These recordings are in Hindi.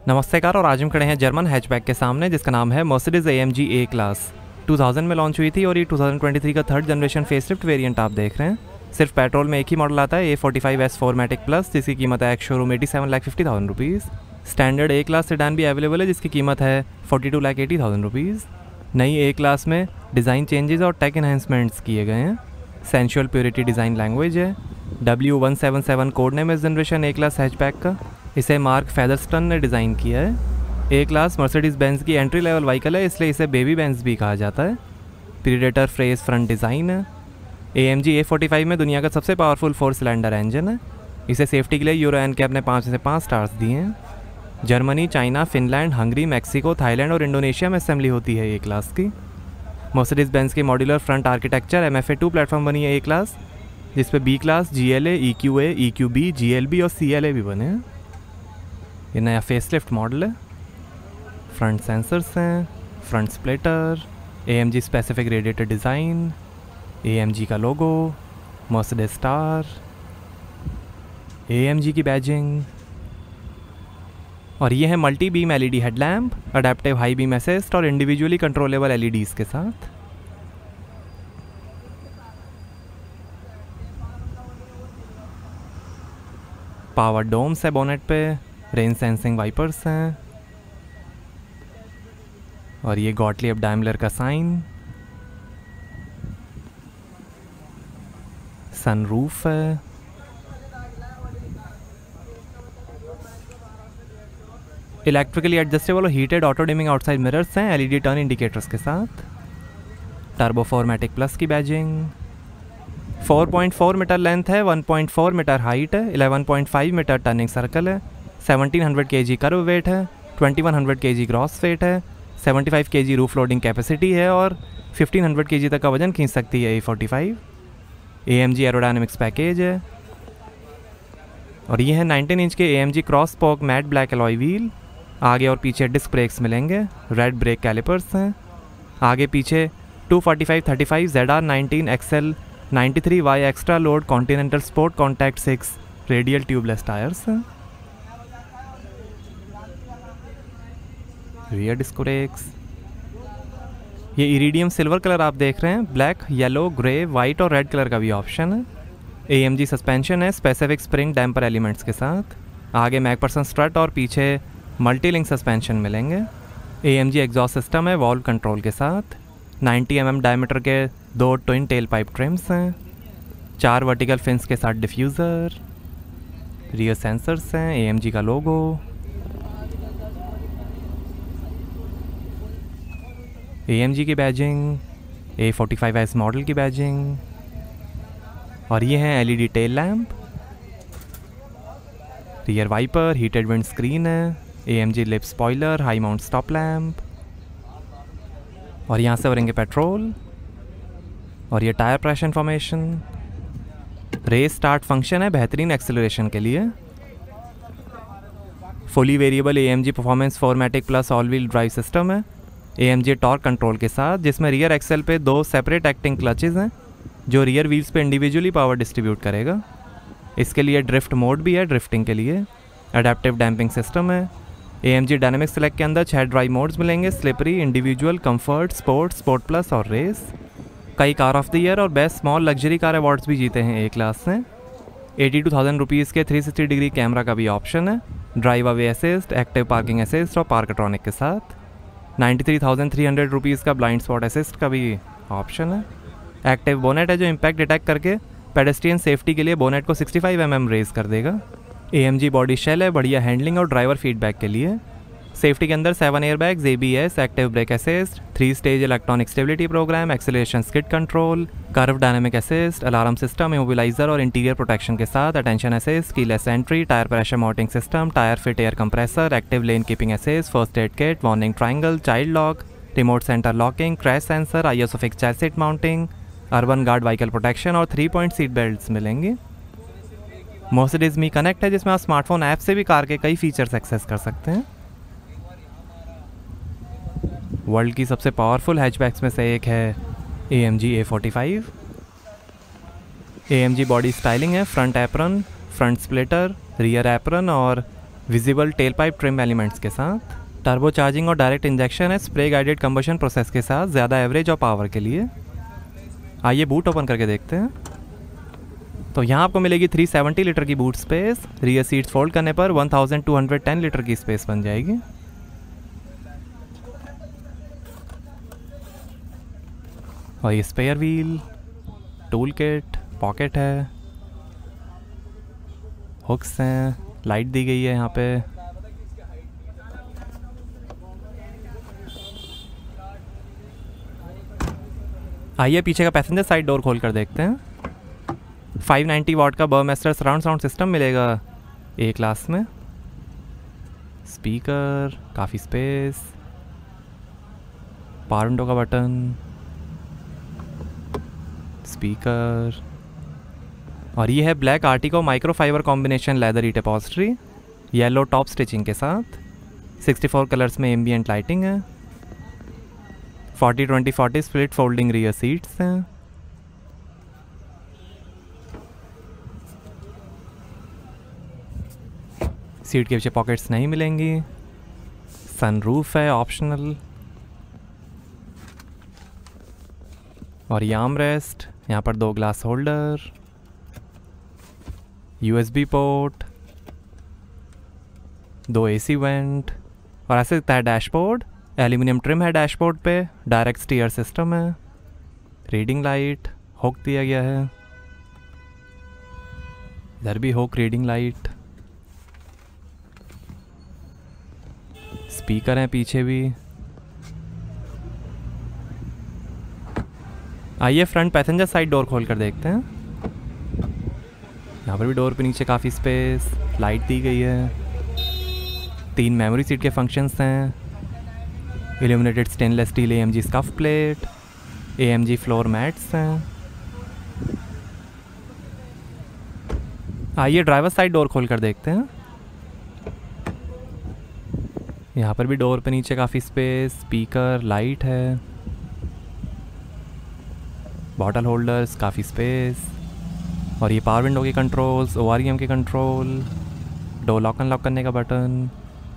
नमस्कार। और आज हम खड़े हैं जर्मन हैचबैक के सामने जिसका नाम है मर्सिडीज AMG A क्लास। 2000 में लॉन्च हुई थी और ये 2023 का थर्ड जनरेशन फेसलिफ्ट वेरिएंट आप देख रहे हैं। सिर्फ पेट्रोल में एक ही मॉडल आता है A45S फोरमैटिक प्लस, जिसकी कीमत है showroom 87,50,000 rupees. Standard A class sedan भी अवेलेबल है जिसकी कीमत है 42,80,000 रुपीज़। नई A क्लास में डिज़ाइन चेंजेस और टेक इन्हेंसमेंट्स किए गए हैं। सेंशुअल प्योरिटी डिज़ाइन लैंग्वेज है। W177 कोड नेम इस जनरेशन A क्लास हैचबैक का। इसे मार्क फेदरस्टन ने डिज़ाइन किया है। A क्लास मर्सिडीज़ बेंज की एंट्री लेवल व्हीकल है, इसलिए इसे बेबी बेंज भी कहा जाता है। प्रीडेटर फ्रेस फ्रंट डिज़ाइन है। AMG A45 में दुनिया का सबसे पावरफुल 4 सिलेंडर इंजन है। इसे सेफ्टी के लिए यूरो NCAP ने 5 में से 5 स्टार्स दिए हैं। Germany, China, Finland, Hungary, Mexico, Thailand और इंडोनेशिया में असेंबली होती है A क्लास की। मर्सिडीज़ बेंज की modular front architecture MFA2 platform बनी है A क्लास, जिस पे B class, GLA, EQA, EQB, GLB और CLA भी बने हैं। ये नया फेसलिफ्ट मॉडल है। फ्रंट सेंसर्स हैं, front splitter, AMG specific radiator design, AMG का लोगो, मर्सिडीज स्टार, AMG की बैजिंग। और ये है multi beam LED headlamp, adaptive high beam assist और इंडिविजुअली कंट्रोलेबल LEDs के साथ। पावर डोम्स है बोनेट पे, रेन सेंसिंग वाइपर्स हैं और ये गॉटलिब डाइमलर का साइन। सनरूफ है। इलेक्ट्रिकली एडजस्टेबल और heated auto dimming outside mirrors हैं LED टर्न इंडिकेटर्स के साथ। टर्बो फोरमैटिक प्लस की बैजिंग। 4.4 मीटर लेंथ है, 1.4 मीटर हाइट है, 11.5 मीटर टर्निंग सर्कल है, 1700 kg कर्व वेट है, 2100 kg ग्रॉस वेट है, 75 kg रूफ लोडिंग कैपेसिटी है और 1500 kg तक का वजन खींच सकती है A45। AMG एरोडायनेमिक्स पैकेज है। और ये है 19 इंच के AMG cross spoke matt black alloy wheel. आगे और पीछे डिस्क ब्रेक्स मिलेंगे। रेड ब्रेक कैलिपर्स हैं। आगे पीछे 245/35 ZR19 XL 93Y extra load Continental Sport Contact 6 radial tubeless tyres हैं। Rear disc brakes. ये इरिडियम सिल्वर कलर आप देख रहे हैं। ब्लैक, येलो, ग्रे, वाइट और रेड कलर का भी ऑप्शन है। AMG सस्पेंशन है स्पेसिफिक स्प्रिंग डैम्पर एलिमेंट्स के साथ। आगे मैकपर्सन स्ट्रट और पीछे मल्टी लिंक सस्पेंशन मिलेंगे। AMG एग्जॉस्ट सिस्टम है वॉल्व कंट्रोल के साथ। 90 mm डायमीटर के 2 ट्विन टेल पाइप ट्रिम्स हैं। 4 वर्टिकल फिन्स के साथ डिफ्यूज़र। रियर सेंसर्स हैं। AMG का लोगो। AMG की बैजिंग, A45S मॉडल की बैजिंग। और ये हैं LED tail lamp, rear wiper, heated wind screen है, AMG lip spoiler, high mount stop lamp. और यहाँ से भरेंगे पेट्रोल। और ये tyre pressure information. Race start function है बेहतरीन एक्सेलरेशन के लिए। Fully variable AMG performance फोरमैटिक plus all wheel drive system है AMG टॉर्क कंट्रोल के साथ, जिसमें रियर एक्सेल पे 2 सेपरेट एक्टिंग क्लचेज हैं जो रियर व्हील्स पे इंडिविजुअली पावर डिस्ट्रीब्यूट करेगा। इसके लिए ड्रिफ्ट मोड भी है ड्रिफ्टिंग के लिए। अडेप्टिव डैम्पिंग सिस्टम है। AMG डायनेमिक सेलेक्ट के अंदर 6 ड्राइव मोड्स मिलेंगे, slippery, individual, comfort, sport, sport plus और रेस। कई कार ऑफ द ईयर और best small luxury car awards भी जीते हैं A क्लास से। 82,000 रुपीज़ के 360 डिग्री कैमरा का भी ऑप्शन है। Drive away assist, active parking assist और पार्कट्रॉनिक के साथ। 93,300 रुपीज़ का ब्लाइंड स्पॉट असिस्ट का भी ऑप्शन है। एक्टिव बोनेट है जो इम्पैक्ट डिटेक्ट करके पेडेस्ट्रियन सेफ्टी के लिए बोनेट को 65 mm रेज कर देगा। AMG बॉडी शेल है बढ़िया हैंडलिंग और ड्राइवर फीडबैक के लिए। सेफ्टी के अंदर 7 airbags, ABS, active brake assist, 3 stage electronic stability programme, acceleration skid control, curve dynamic assist, alarm system, immobiliser और इंटीरियर प्रोटेक्शन के साथ, attention assist, keyless entry, tyre pressure monitoring system, tyre fit air compressor, active lane keeping assist, first aid kit, warning triangle, child lock, remote centre locking, crash sensor, ISO fix चैसिट mounting, urban guard vehicle protection और 3 पॉइंट सीट बेल्ट्स मिलेंगे। मर्सिडीज मी कनेक्ट है जिसमें आप स्मार्टफोन ऐप से भी कार के कई फीचर्स एक्सेस कर सकते हैं। वर्ल्ड की सबसे पावरफुल हैचबैक्स में से एक है AMG A45। AMG body styling है, front apron, front splitter, rear apron और visible tail pipe trim elements के साथ, टर्बो चार्जिंग और डायरेक्ट इंजेक्शन है स्प्रे गाइडेड कंबशन प्रोसेस के साथ ज़्यादा एवरेज और पावर के लिए। आइए बूट ओपन करके देखते हैं। तो यहाँ आपको मिलेगी 370 लीटर की boot space. Rear seats fold करने पर 1210 लीटर की स्पेस बन जाएगी। और ये spare wheel, tool kit, pocket है, हुक्स हैं, लाइट दी गई है यहाँ पे। आइए पीछे का पैसेंजर साइड डोर खोल कर देखते हैं। 590 वाट का बर्मेस्टर सराउंड साउंड सिस्टम मिलेगा ए क्लास में। स्पीकर, काफ़ी स्पेस, पावर विंडो का बटन, स्पीकर, और ये है black Artico microfibre combination leatherette upholstery, yellow top stitching के साथ। 64 कलर्स में एम्बियंट लाइटिंग है। 40-20-40 स्प्लिट फोल्डिंग रियर सीट्स हैं। सीट के पीछे पॉकेट्स नहीं मिलेंगी। सनरूफ है ऑप्शनल। और ये आर्म रेस्ट, यहाँ पर 2 glass holder, USB port, 2 AC went, और ऐसे दिखता है डैशबोर्ड। एल्यूमिनियम ट्रिम है डैशबोर्ड पे, डायरेक्ट स्टीयर सिस्टम है, रीडिंग लाइट, हुक दिया गया है, इधर भी हुक, रीडिंग लाइट, स्पीकर हैं पीछे भी। आइए फ्रंट पैसेंजर साइड डोर खोल कर देखते हैं। यहाँ पर भी डोर पे नीचे काफ़ी स्पेस, लाइट दी गई है। 3 मेमोरी सीट के फंक्शंस हैं। Illuminated stainless steel AMG scuff plate, AMG floor mats हैं। आइए ड्राइवर साइड डोर खोल कर देखते हैं। यहाँ पर भी डोर पे नीचे काफ़ी स्पेस, स्पीकर, लाइट है, बॉटल होल्डर्स, काफ़ी स्पेस, और ये पावर विंडो के कंट्रोल्स, OREM के कंट्रोल, डोर लॉक अनलॉक करने का बटन,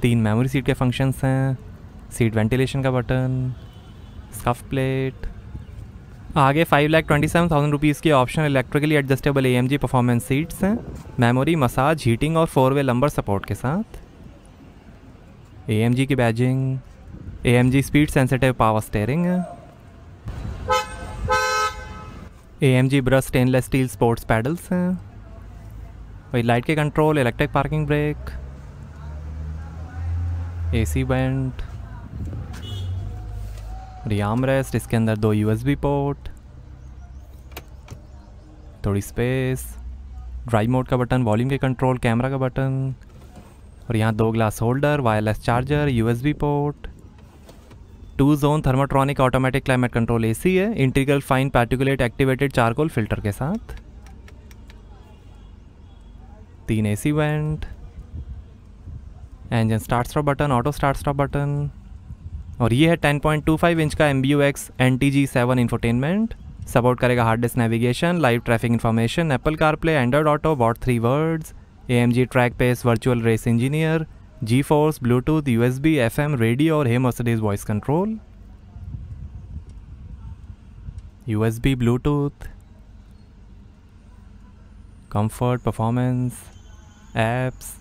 3 मेमोरी सीट के फंक्शंस हैं, सीट वेंटिलेशन का बटन, स्कफ प्लेट। आगे 5,27,000 रुपीज़ की optional electrically adjustable AMG performance seats हैं, मेमोरी, मसाज, हीटिंग और 4-वे लंबर सपोर्ट के साथ। AMG की badging, AMG speed sensitive power steering है, AMG brush stainless steel sports paddles हैं, वही लाइट के control, electric parking brake, AC vent, arm rest, इसके अंदर 2 USB पोर्ट, थोड़ी स्पेस, ड्राइव मोड का बटन, वॉल्यूम के कंट्रोल, कैमरा का बटन, और यहाँ 2 glass holder, wireless charger, USB port, 2 zone Thermotronic automatic climate control AC है, integral fine particulate activated charcoal filter के साथ। 3 AC vent, engine start stop button, auto start stop button, और ये है 10.25 इंच का MBUX NTG7 इंफोटेनमेंट। सपोर्ट करेगा hard disk navigation, live traffic information, Apple CarPlay, Android Auto, what 3 words, AMG track pace, virtual race engineer, G-force, Bluetooth, USB, FM, radio और hey Mercedes voice control, USB, Bluetooth, comfort, performance, apps,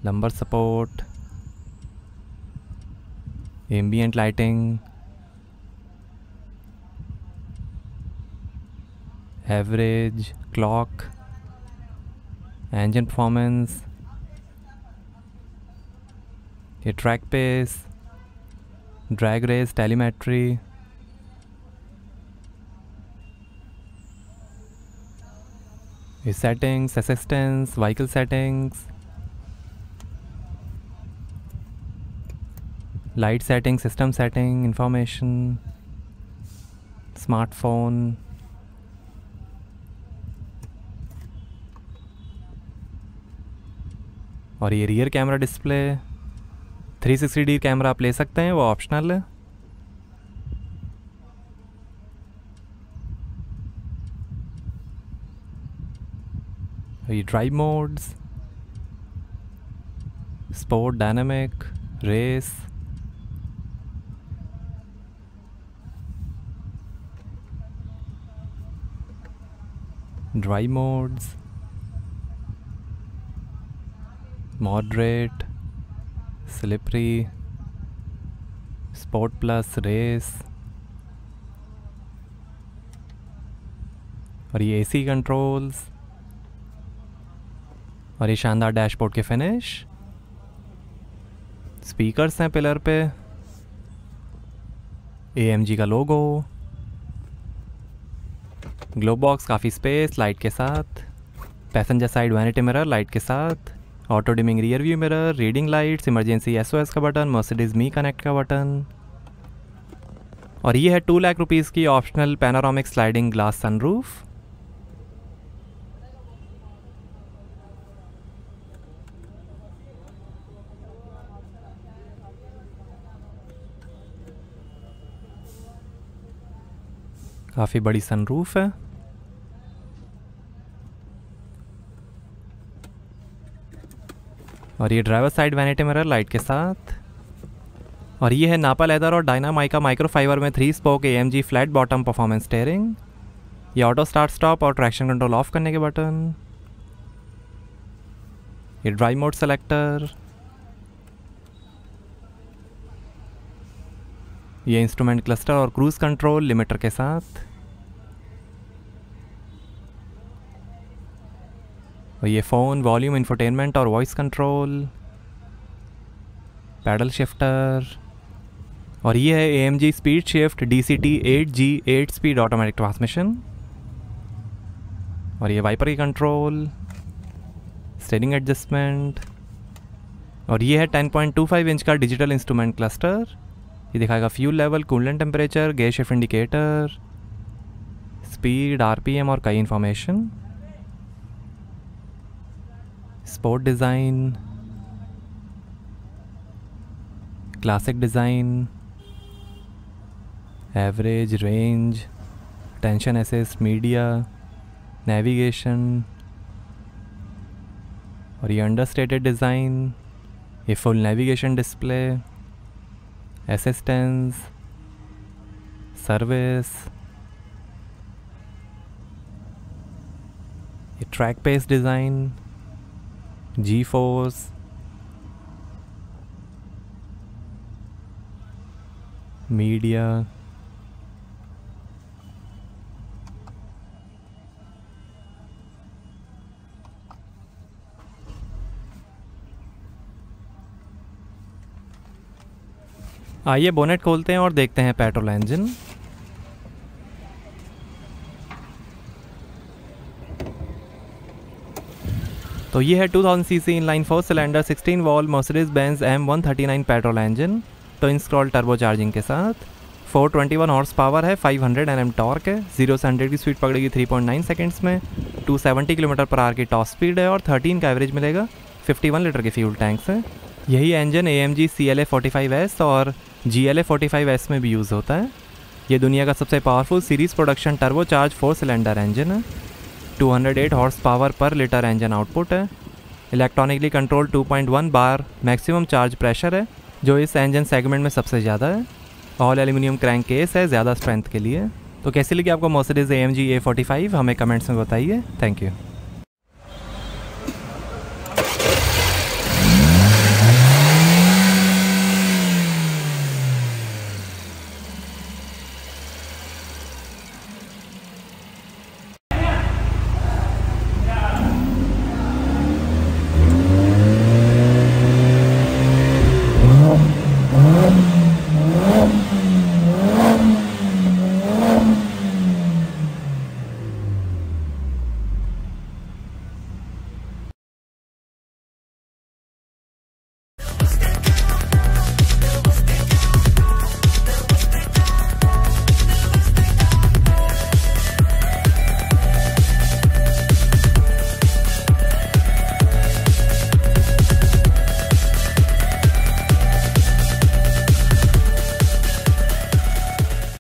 lumbar support, ambient lighting, average, clock, engine performance, ये track pace, drag race, telemetry, ये settings, assistance, vehicle settings, light setting, system setting, information, smartphone, और ये rear camera display, 360D camera आप ले सकते हैं, वो ऑप्शनल है। ये drive modes, sport, dynamic, race, drive modes, moderate, slippery, sport plus, race, और ये एसी कंट्रोल्स, और ये शानदार डैशबोर्ड के फिनिश, स्पीकर्स हैं पिलर पे, AMG का लोगो, ग्लो बॉक्स, काफ़ी स्पेस, लाइट के साथ, passenger side vanity mirror light के साथ, auto dimming rear view mirror, reading lights, emergency SOS का बटन, मर्सिडीज मी कनेक्ट का बटन, और ये है 2 लाख रुपीज़ की optional panoramic sliding glass sunroof. काफ़ी बड़ी सनरूफ है, और ये driver side vanity mirror light के साथ, और ये है नापा लेदर और डायनामाइका माइक्रोफाइबर में 3 spoke AMG flat bottom performance steering, ये ऑटो स्टार्ट स्टॉप और ट्रैक्शन कंट्रोल ऑफ करने के बटन, ये ड्राइव मोड सेलेक्टर, ये इंस्ट्रूमेंट क्लस्टर और क्रूज कंट्रोल लिमिटर के साथ, और ये फ़ोन, वॉल्यूम, इंफोटेनमेंट और वॉइस कंट्रोल, पैडल शिफ्टर, और ये है AMG speed shift DCT 8G 8 speed automatic transmission, और ये वाइपर की कंट्रोल, स्टीयरिंग एडजस्टमेंट, और ये है 10.25 इंच का डिजिटल इंस्ट्रूमेंट क्लस्टर, ये दिखाएगा fuel level, coolant temperature, gear shift indicator, speed, RPM और कई information, sport design, classic design, average, range, tension assist, media, navigation, और ये अंडरस्टेटेड डिज़ाइन, ये full navigation display, assistance, service, ये track based design, G-force, media, आइए बोनेट खोलते हैं और देखते हैं पेट्रोल इंजन। तो ये है 2000 CC inline 4 cylinder 16 valve Mercedes Benz M139 petrol engine twin scroll turbo charging के साथ। 421 हॉर्स पावर है, 500 Nm टॉर्क है, 0 से 100 की स्पीड पकड़ेगी 3.9 सेकंड्स में, 270 km/h की टॉप स्पीड है और 13 का एवरेज मिलेगा। 51 लीटर के फ्यूल टैंक्स हैं। यही इंजन AMG CLA 45S और GLA 45S में भी यूज़ होता है। ये दुनिया का सबसे powerful series production turbo charge 4 cylinder engine है। 208 हॉर्स पावर पर लीटर इंजन आउटपुट है। इलेक्ट्रॉनिकली कंट्रोल 2.1 बार मैक्सिमम चार्ज प्रेशर है, जो इस इंजन सेगमेंट में सबसे ज़्यादा है। ऑल एल्यूमिनियम क्रैंक केस है ज़्यादा स्ट्रेंथ के लिए। तो कैसी लगी आपको मर्सिडीज़ AMG A45 हमें कमेंट्स में बताइए। Thank you.